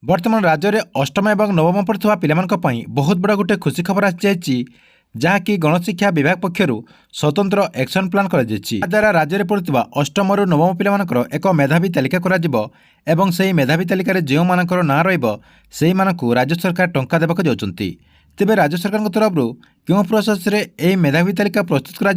बर्तमान राज्य में अष्टम और नवम पढ़ुवा पाई बहुत बड़ा गोटे खुशी खबर आसी जहाँकि गणशिक्षा विभाग पक्षर स्वतंत्र एक्शन प्लान द्वारा राज्य में पढ़ुवा अष्टम और नवम पिलामानकर एक मेधावी तालिका एवं से मेधावी तालिकार जो मानकर ना रही राज्य सरकार टंका देवाक जाउछन्ति। तेबे राज्य सरकार तरफ क्यों प्रोसेस रे एही मेधावी तालिका प्रस्तुत करा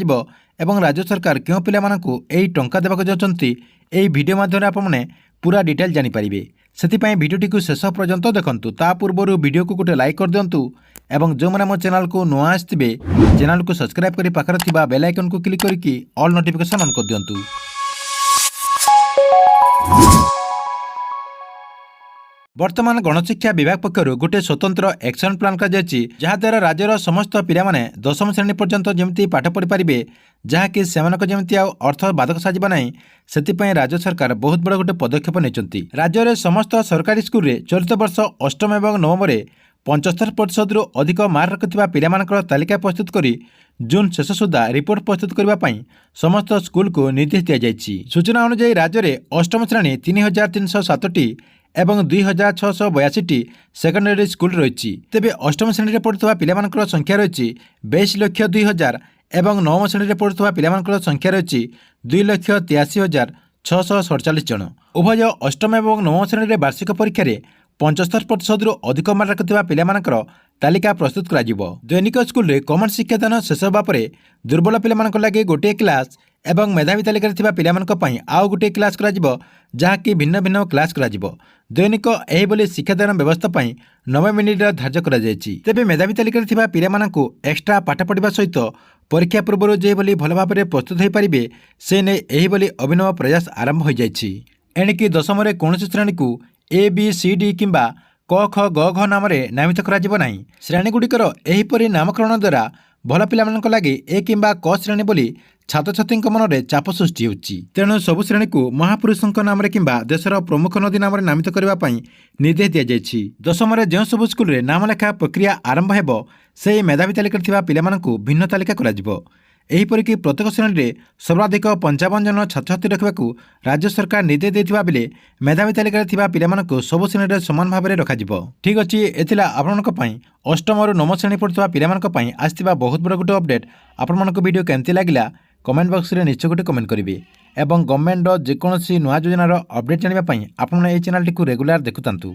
एवं राज्य सरकार क्यों पिलामानकु एही टंका देवाक जाउछन्ति एही वीडियो माध्यम आपने पूरा डिटेल जानिपारे। से भिडियोटी को शेष पर्यंत देखंतु। ता पूर्व वीडियो को गोटे लाइक कर दिंतु एवं जो मैंने मो चैनल को नुआ आसते चैनल को सब्सक्राइब कर पाखर थिबा बेल आइकन को क्लिक करके ऑल नोटिफिकेशन ऑन कर दिंतु। वर्तमान गणशिक्षा विभाग पक्षर गोटे स्वतंत्र एक्शन प्लान द्वारा राज्यर समस्त पिलामाने दशम श्रेणी पर्यंत जमी पाठ पढ़ी पारे जहाँकि जमी अर्थ बाधक साजिबा नहीं से राज्य सरकार बहुत बड़ा गोटे पदक्षेप नहीं। राज्य में समस्त सरकारी स्कूल रे चलित वर्ष अष्टम और नवम 75% रु अधिक मार्क रखिथिबा पिलामानकर तालिका प्रस्तुत करी जून शेष सुधा रिपोर्ट प्रस्तुत करने समस्त स्कूल को निर्देश दी जाइछि। सूचना अनुसार राज्य में अष्टम श्रेणी 3307टी एवं 2682टी सेकेंडरी स्कूल रही। तेबे अष्टम श्रेणी में पढ़ुवा पिलामानकर संख्या रही 22,02,000 एवं नवम श्रेणी में पढ़ुवा पिलामानकर संख्या रही 2,83,647 जन। उभय अष्टम और नवम श्रेणी में वार्षिक परीक्षा 75% रु अधिक मार्क रखिथिबा पिलामानकर तालिका प्रस्तुत करा जिवो। दैनिक स्कूल रे कॉमन शिक्षादान शेष होगा पर दुर्बल पिलामानक लागि गोटे क्लास एवं मेधावी तालिका थिबा पिलामानक पई आउ गोटे क्लास करा जिवो जहाँकि भिन्न भिन्न क्लास करा जिवो। दैनिक एही बोली शिक्षादान व्यवस्था पई 90 मिनिट धार्य करा जायछि। तेबे मेधावी तालिका थिबा पिलामानकु एक्स्ट्रा पाठ पढ़िबा सहित परीक्षा पूर्व जे बोली भल भाबरे प्रस्तुत होई परिबे से ने एही बोली अभिनव प्रयास आरंभ हो जायछि। एणिकी दशम रे कोनोसी श्रेणी को ए बी सी डी किंबा क ख ग घ नाम नामित करा नहीं। श्रेणीगुड़िकर एहीपरि नामकरण द्वारा भल पिलामानक लागि ए किंबा क श्रेणी बोली छात्र छात्री मन में चाप सृष्टि होछि। तेणु सबु श्रेणी को महापुरुषों नाम किंबा देशर प्रमुख नदी नाम नामित करने निर्देश दि जाइछि। दशम जो सबु स्कूल रे नाम लेखा प्रक्रिया आरंभ हेबो से मेधावी तालिका थिबा पिलामानकु भिन्न तालिका करा जिवो। एहीपरिक प्रत्येक श्रेणी में सर्वाधिक 55 जन छात्र छात्री रखा राज्य सरकार निर्देश देथिबा बेले मेधावी तालिका थिबा पिलामानकु सब श्रेणी में समान भाव में रखाजिवो। ठीक अछि, एथिला आपनक पई अष्टम और नवम श्रेणी पढ़ुवा पिलामानक पई आस्थिबा बहुत बड़ गोटे अपडेट। आपनक वीडियो केमति लागिला कमेंट बॉक्स रे निश्चय गोटे कमेंट करिवे एवं गवर्नमेंट जेकोसी नुआ योजनार अपडेट जानिबा पई आपन ए चैनल टी को रेगुलर देखुतांतु।